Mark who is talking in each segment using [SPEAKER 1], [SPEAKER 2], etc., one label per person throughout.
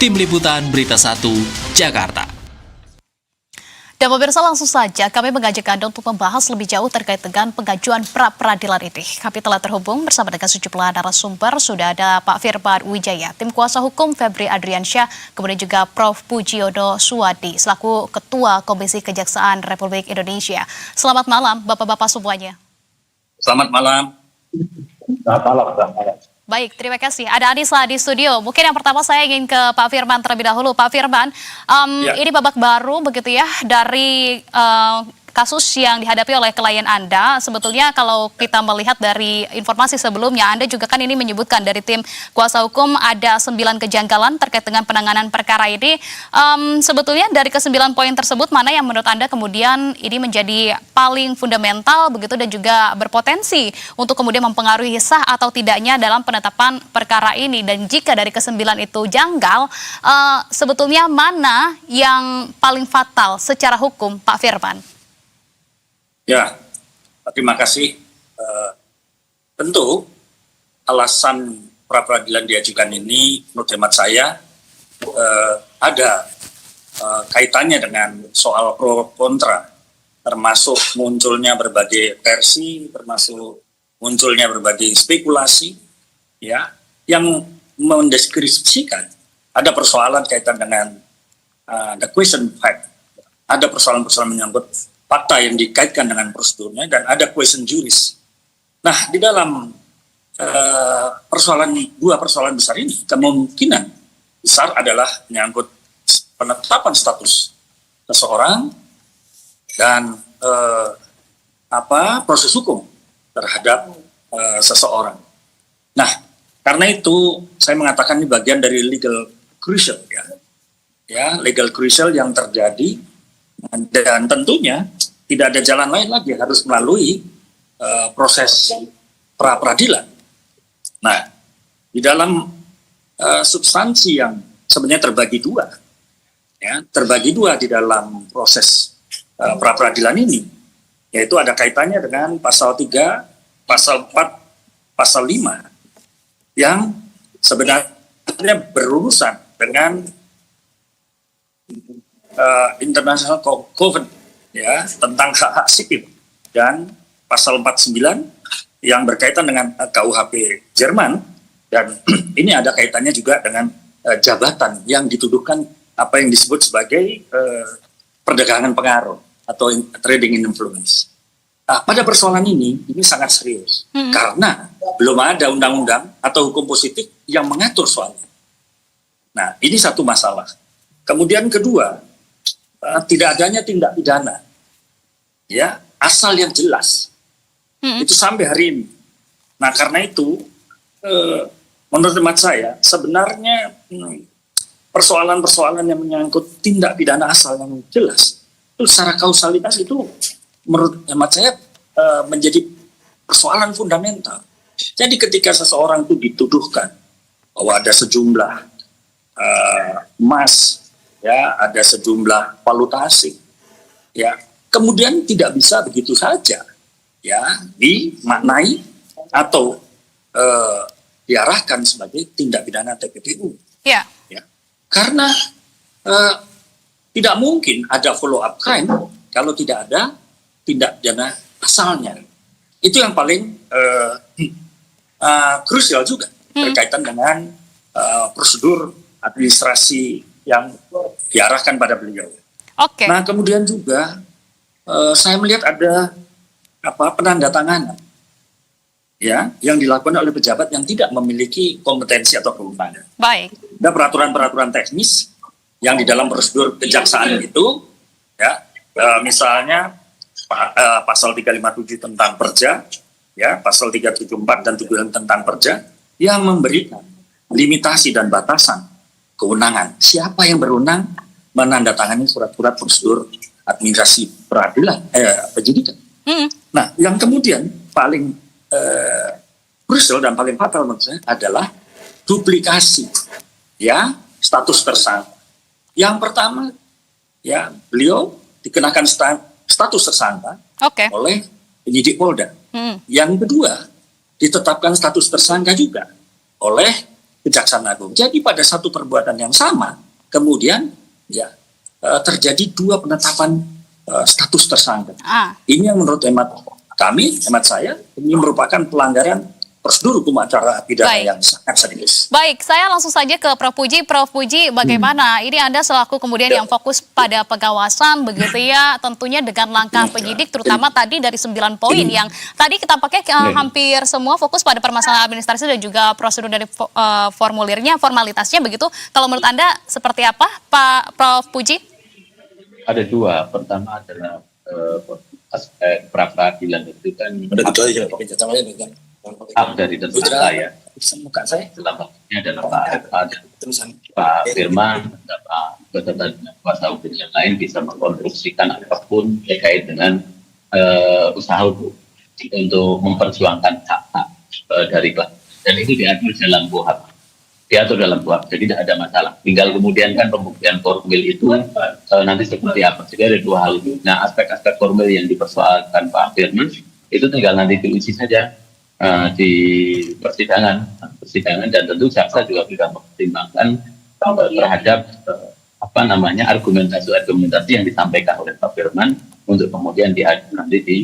[SPEAKER 1] Tim Liputan Berita 1, Jakarta.
[SPEAKER 2] Dan pemirsa, langsung saja kami mengajak Anda untuk membahas lebih jauh terkait dengan pengajuan pra-peradilan ini. Kami telah terhubung bersama dengan sejumlah narasumber. Sudah ada Pak Firman Wijaya, tim kuasa hukum Febri Adriansyah, kemudian juga Prof. Pujiono Suwadi, selaku Ketua Komisi Kejaksaan Republik Indonesia. Selamat malam, Bapak-Bapak semuanya.
[SPEAKER 3] Selamat malam.
[SPEAKER 4] Selamat malam.
[SPEAKER 2] Baik, terima kasih. Ada Anissa di studio. Mungkin yang pertama saya ingin ke Pak Firman terlebih dahulu. Pak Firman, ini babak baru begitu ya dari kasus yang dihadapi oleh klien Anda. Sebetulnya kalau kita melihat dari informasi sebelumnya, Anda juga kan ini menyebutkan dari tim kuasa hukum ada 9 kejanggalan terkait dengan penanganan perkara ini. Sebetulnya dari ke-9 poin tersebut, mana yang menurut Anda kemudian ini menjadi paling fundamental begitu dan juga berpotensi untuk kemudian mempengaruhi sah atau tidaknya dalam penetapan perkara ini? Dan jika dari ke-9 itu janggal, sebetulnya mana yang paling fatal secara hukum, Pak Firman?
[SPEAKER 3] Ya, terima kasih. Tentu alasan pra-peradilan diajukan ini menurut hemat saya ada kaitannya dengan soal pro kontra, termasuk munculnya berbagai versi, termasuk munculnya berbagai spekulasi, ya, yang mendeskripsikan ada persoalan kaitan dengan the question fact, ada persoalan-persoalan menyangkut fakta yang dikaitkan dengan prosedurnya, dan ada question juris. Nah, di dalam dua persoalan besar ini, kemungkinan besar adalah menyangkut penetapan status seseorang dan proses hukum terhadap seseorang. Nah, karena itu saya mengatakan ini bagian dari legal crucial, ya legal crucial yang terjadi, dan tentunya tidak ada jalan lain lagi, harus melalui proses pra-peradilan. Nah, di dalam substansi yang sebenarnya terbagi dua di dalam proses pra-peradilan ini, yaitu ada kaitannya dengan pasal 3, pasal 4, pasal 5, yang sebenarnya berurusan dengan International Covenant, ya, tentang hak-hak sipil, dan pasal 49 yang berkaitan dengan KUHP Jerman, dan ini ada kaitannya juga dengan jabatan yang dituduhkan apa yang disebut sebagai perdagangan pengaruh atau trading in influence. Nah, pada persoalan ini sangat serius, karena belum ada undang-undang atau hukum positif yang mengatur soal ini. Nah, ini satu masalah. Kemudian kedua, tidak adanya tindak pidana, ya, asal yang jelas, itu sampai hari ini. Nah, karena itu, menurut hemat saya, sebenarnya persoalan-persoalan yang menyangkut tindak pidana asal yang jelas, itu secara kausalitas itu, menurut hemat saya, menjadi persoalan fundamental. Jadi ketika seseorang itu dituduhkan bahwa ada sejumlah emas, ya, ada sejumlah valuta asing, ya, kemudian tidak bisa begitu saja, ya, dimaknai atau diarahkan sebagai tindak pidana TPPU, ya, karena tidak mungkin ada follow up crime kalau tidak ada tindak pidana asalnya. Itu yang paling krusial juga berkaitan dengan prosedur administrasi yang diarahkan pada beliau.
[SPEAKER 2] Oke.
[SPEAKER 3] Nah, kemudian juga saya melihat ada penandatanganan, ya, yang dilakukan oleh pejabat yang tidak memiliki kompetensi atau kewenangan.
[SPEAKER 2] Baik.
[SPEAKER 3] Ada peraturan-peraturan teknis yang di dalam prosedur kejaksaan itu, ya, misalnya pasal 357 tentang perja, ya, pasal 374 dan 76 tentang perja, yang memberikan limitasi dan batasan kewenangan. Siapa yang berwenang menandatangani surat-surat prosedur administrasi peradilan, penyidikan. Nah, yang kemudian paling krusial dan paling fatal menurut saya adalah duplikasi, ya, status tersangka. Yang pertama, ya, beliau dikenakan status tersangka oleh penyidik Polda. Yang kedua, ditetapkan status tersangka juga oleh Kejaksaan Agung. Jadi pada satu perbuatan yang sama, kemudian ya terjadi dua penetapan status tersangka. Ini yang menurut hemat kami, hemat saya, ini merupakan pelanggaran prosedur hukum acara pidana yang sangat serius.
[SPEAKER 2] Baik, saya langsung saja ke Prof. Puji. Prof. Puji, bagaimana? Ini Anda selaku kemudian yang fokus pada pengawasan, begitu ya, tentunya dengan langkah penyidik, terutama tadi dari 9 poin yang tadi kita pakai hampir semua fokus pada permasalahan administrasi dan juga prosedur dari formulirnya, formalitasnya, begitu. Kalau menurut Anda seperti apa, Pak Prof. Puji?
[SPEAKER 4] Ada dua. Pertama adalah aspek pra-peradilan itu kan hak dari tersangka ya. Dalam maksudnya adalah Pak Firman, beserta dengan kuasa hukum yang lain bisa mengkonstruksikan apapun terkait dengan usaha hukum untuk memperjuangkan hak-hak dari klien. Dan itu diatur dalam KUHP. Jadi tidak ada masalah. Tinggal kemudian kan pembuktian formil itu nanti seperti apa. Jadi ada dua hal itu. Nah, aspek-aspek formil yang dipersoalkan Pak Firman itu tinggal nanti diuji saja di persidangan dan tentu jaksa juga sudah mempertimbangkan terhadap argumentasi yang disampaikan oleh Pak Firman untuk kemudian dihadirkan nanti di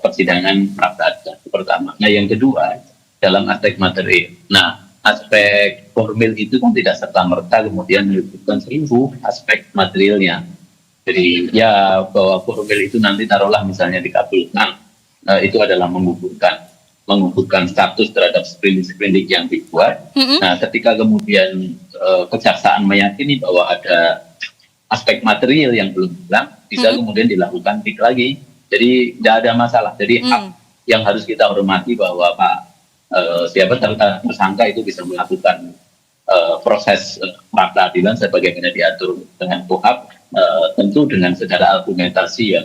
[SPEAKER 4] persidangan pra-peradilan pertama. Nah, yang kedua dalam aspek materi. Nah, aspek formil itu kan tidak serta-merta kemudian menyebutkan 1000 aspek materialnya. Jadi ya bahwa formil itu nanti taruhlah misalnya dikabulkan, itu adalah menggugurkan status terhadap sprindik yang dibuat. Nah, ketika kemudian kejaksaan meyakini bahwa ada aspek material yang belum hilang, bisa kemudian dilakukan tik lagi. Jadi tidak ada masalah. Jadi hak yang harus kita hormati bahwa siapa tersangka itu bisa melakukan proses pra-peradilan sebagaimana diatur dengan KUHP, tentu dengan secara argumentasi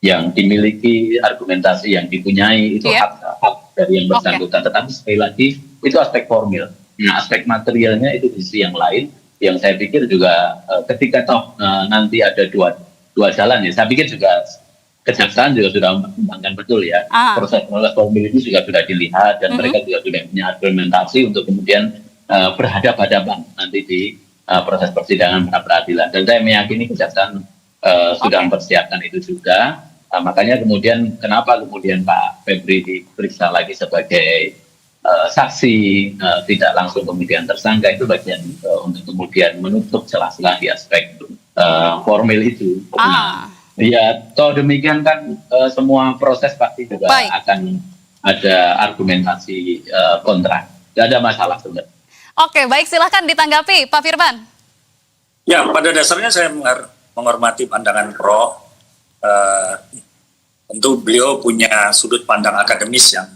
[SPEAKER 4] yang dimiliki, argumentasi yang dipunyai, itu hak dari yang bersangkutan. Tetapi sekali lagi itu aspek formil. Nah, aspek materialnya itu di sisi yang lain, yang saya pikir juga ketika nanti ada dua jalan ya, saya pikir juga kejaksaan juga sudah mempertimbangkan betul ya. Proses formil itu juga sudah dilihat dan mereka juga sudah punya argumentasi untuk kemudian berhadapan nanti di proses persidangan pra-peradilan. Dan saya meyakini kejaksaan sudah mempersiapkan itu juga. Makanya kemudian kenapa kemudian Pak Febri diperiksa lagi sebagai saksi, tidak langsung kemudian tersangka, itu bagian untuk kemudian menutup celah-celah di aspek formil itu. Ya, toh demikian kan semua proses pasti juga akan ada argumentasi kontra. Tidak ada masalah sebenarnya.
[SPEAKER 2] Oke, baik, silahkan ditanggapi Pak Firman.
[SPEAKER 3] Ya, pada dasarnya saya menghormati pandangan Prof. Tentu beliau punya sudut pandang akademis yang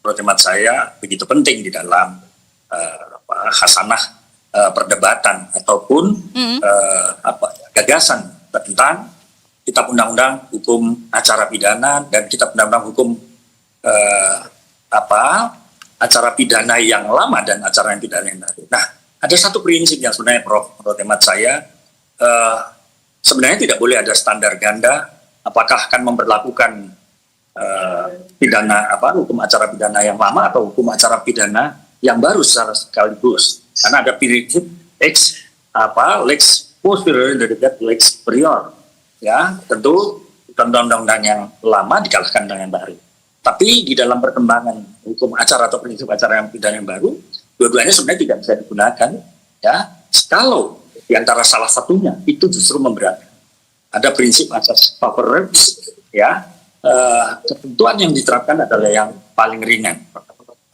[SPEAKER 3] menurut hemat saya begitu penting di dalam khasanah perdebatan ataupun gagasan tentang Kitab Undang-Undang Hukum Acara Pidana dan Kitab Undang-Undang Hukum acara pidana yang lama dan acara yang pidana yang baru. Nah, ada satu prinsip yang sebenarnya Prof, menurut hemat saya sebenarnya tidak boleh ada standar ganda apakah akan memperlakukan hukum acara pidana yang lama atau hukum acara pidana yang baru secara sekaligus. Karena ada prinsip lex posterior daripada lex prior. Ya, tentu undang-undang yang lama dikalahkan dengan yang baru. Tapi di dalam perkembangan hukum acara atau prinsip acara yang pidana yang baru, dua-duanya sebenarnya tidak bisa digunakan. Ya, kalau di antara salah satunya itu justru memberatkan. Ada prinsip asas favorabs, ya, ketentuan yang diterapkan adalah yang paling ringan.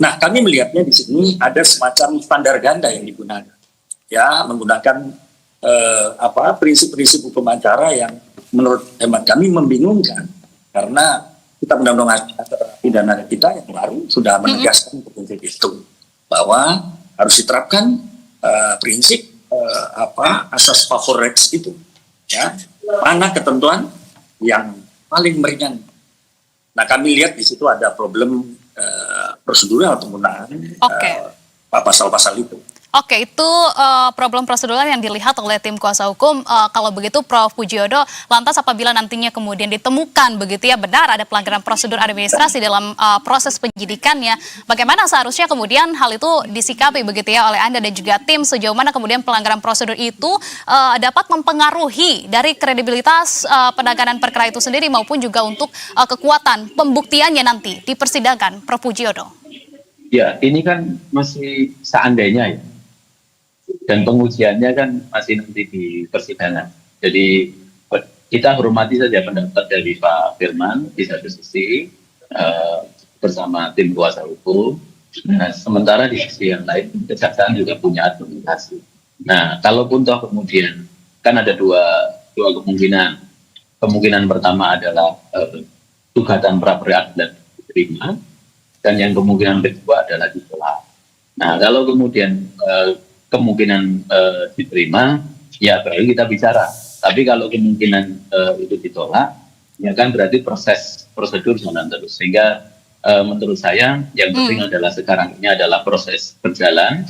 [SPEAKER 3] Nah, kami melihatnya di sini ada semacam standar ganda yang digunakan, ya, menggunakan prinsip-prinsip hukum acara yang menurut hemat kami membingungkan karena kita undang-undang acara pidana kita yang baru sudah menegaskan prinsip itu bahwa harus diterapkan prinsip asas favorabs itu, ya. Mana ketentuan yang paling meringan. Nah, kami lihat di situ ada problem prosedural penggunaan pasal-pasal itu.
[SPEAKER 2] Oke, itu problem prosedural yang dilihat oleh tim kuasa hukum. Kalau begitu, Prof. Pujiodo, lantas apabila nantinya kemudian ditemukan begitu ya benar ada pelanggaran prosedur administrasi dalam proses penyidikannya, bagaimana seharusnya kemudian hal itu disikapi begitu ya oleh Anda dan juga tim, sejauh mana kemudian pelanggaran prosedur itu dapat mempengaruhi dari kredibilitas penanganan perkara itu sendiri maupun juga untuk kekuatan pembuktiannya nanti di persidangan, Prof. Pujiodo?
[SPEAKER 4] Ya, ini kan masih seandainya ya. Dan pengujiannya kan masih nanti di persidangan. Jadi kita hormati saja pendapat dari Pak Firman di satu sisi bersama tim kuasa hukum. Nah, sementara di sisi yang lain kejaksaan juga punya argumentasi. Nah, kalaupun toh kemudian kan ada dua kemungkinan. Kemungkinan pertama adalah gugatan pra peradilan diterima, dan yang kemungkinan kedua adalah ditolak. Nah, kalau kemudian kemungkinan diterima, ya baru kita bicara. Tapi kalau kemungkinan itu ditolak, ya kan berarti prosedur jalan terus. Sehingga menurut saya yang penting adalah sekarang ini adalah proses berjalan,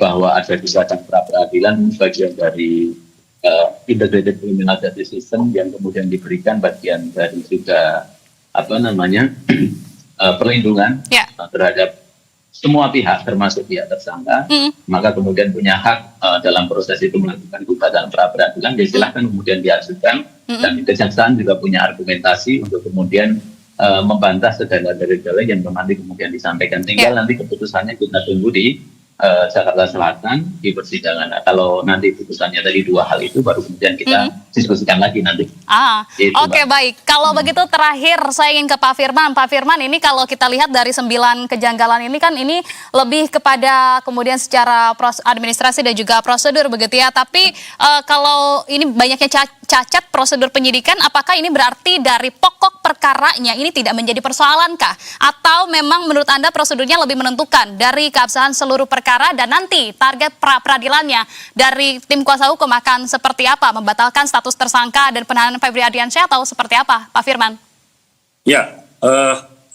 [SPEAKER 4] bahwa ada gugatan pra peradilan bagian dari integrated criminal justice system yang kemudian diberikan bagian dari juga perlindungan terhadap semua pihak termasuk pihak tersangka, maka kemudian punya hak dalam proses itu melakukan gugatan pra peradilan, ya silahkan kemudian diajukan, dan kejaksaan juga punya argumentasi untuk kemudian membantah segala dalil-dalil yang nanti kemudian disampaikan. Tinggal nanti keputusannya kita tunggu di Jakarta Selatan di persidangan. Nah, kalau nanti putusannya dari dua hal itu baru kemudian kita diskusikan lagi nanti.
[SPEAKER 2] Oke, baik. Kalau begitu terakhir saya ingin ke Pak Firman. Pak Firman, ini kalau kita lihat dari 9 kejanggalan ini kan ini lebih kepada kemudian secara administrasi dan juga prosedur begitu ya. Tapi kalau ini banyaknya cacat prosedur penyidikan, apakah ini berarti dari pokok perkaranya ini tidak menjadi persoalan kah? Atau memang menurut Anda prosedurnya lebih menentukan dari keabsahan seluruh perkara dan nanti target pra-peradilannya dari tim kuasa hukum akan seperti apa? Membatalkan status tersangka dan penahanan Febri Ardiansyah atau seperti apa, Pak Firman?
[SPEAKER 3] Ya,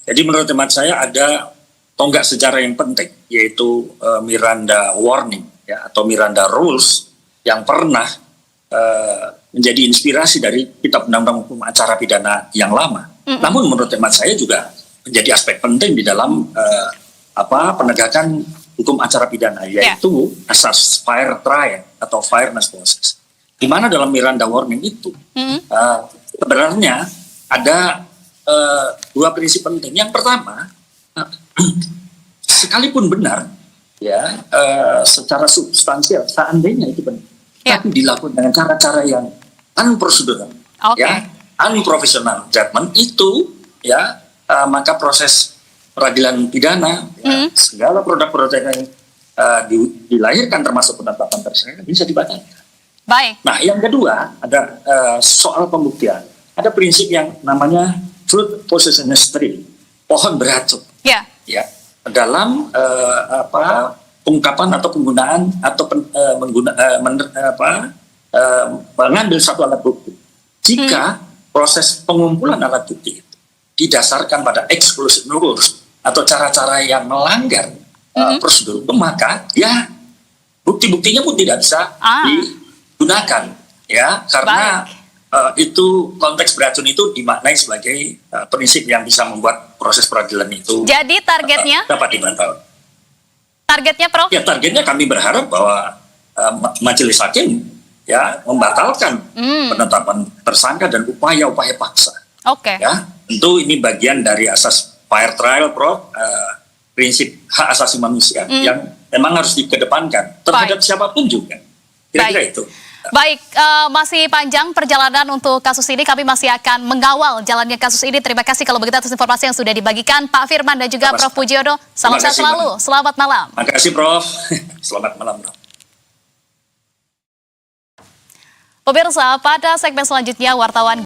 [SPEAKER 3] jadi menurut teman saya ada tonggak sejarah yang penting, yaitu Miranda Warning ya, atau Miranda Rules yang pernah menjadi inspirasi dari kitab undang-undang hukum acara pidana yang lama. Namun menurut teman saya juga menjadi aspek penting di dalam penegakan hukum acara pidana, yaitu asas fair trial atau fairness process. Di mana dalam Miranda Warning itu sebenarnya ada dua prinsip penting. Yang pertama, sekalipun benar ya secara substansial seandainya itu benar, tapi dilakukan dengan cara-cara yang unprocedural, ya unprofessional judgment itu ya maka proses peradilan pidana, ya, segala produk-produk yang dilahirkan termasuk penetapan tersangka bisa dibatalkan.
[SPEAKER 2] Baik.
[SPEAKER 3] Nah, yang kedua ada soal pembuktian. Ada prinsip yang namanya fruit poisonous tree, pohon beracun. Ya. Dalam pengungkapan atau penggunaan atau mengambil satu alat bukti. Jika proses pengumpulan alat bukti itu didasarkan pada exclusive rules atau cara-cara yang melanggar prosedur hukum, maka ya bukti-buktinya pun tidak bisa digunakan ya, karena itu konteks beracun itu dimaknai sebagai prinsip yang bisa membuat proses peradilan itu
[SPEAKER 2] jadi targetnya
[SPEAKER 3] dapat dibatalkan.
[SPEAKER 2] Targetnya, Prof? Ya,
[SPEAKER 3] targetnya kami berharap bahwa majelis hakim ya membatalkan penetapan tersangka dan upaya-upaya paksa. Ya, tentu ini bagian dari asas fair trial, Prof, prinsip hak asasi manusia yang memang harus dikedepankan terhadap siapapun juga. Kira-kira itu.
[SPEAKER 2] Baik, masih panjang perjalanan untuk kasus ini. Kami masih akan mengawal jalannya kasus ini. Terima kasih kalau begitu atas informasi yang sudah dibagikan Pak Firman dan juga Prof. Pujiodo. Salam sehat selalu. Selamat malam.
[SPEAKER 3] Terima kasih, Prof. Selamat malam, Prof.
[SPEAKER 2] Pemirsa, pada segmen selanjutnya wartawan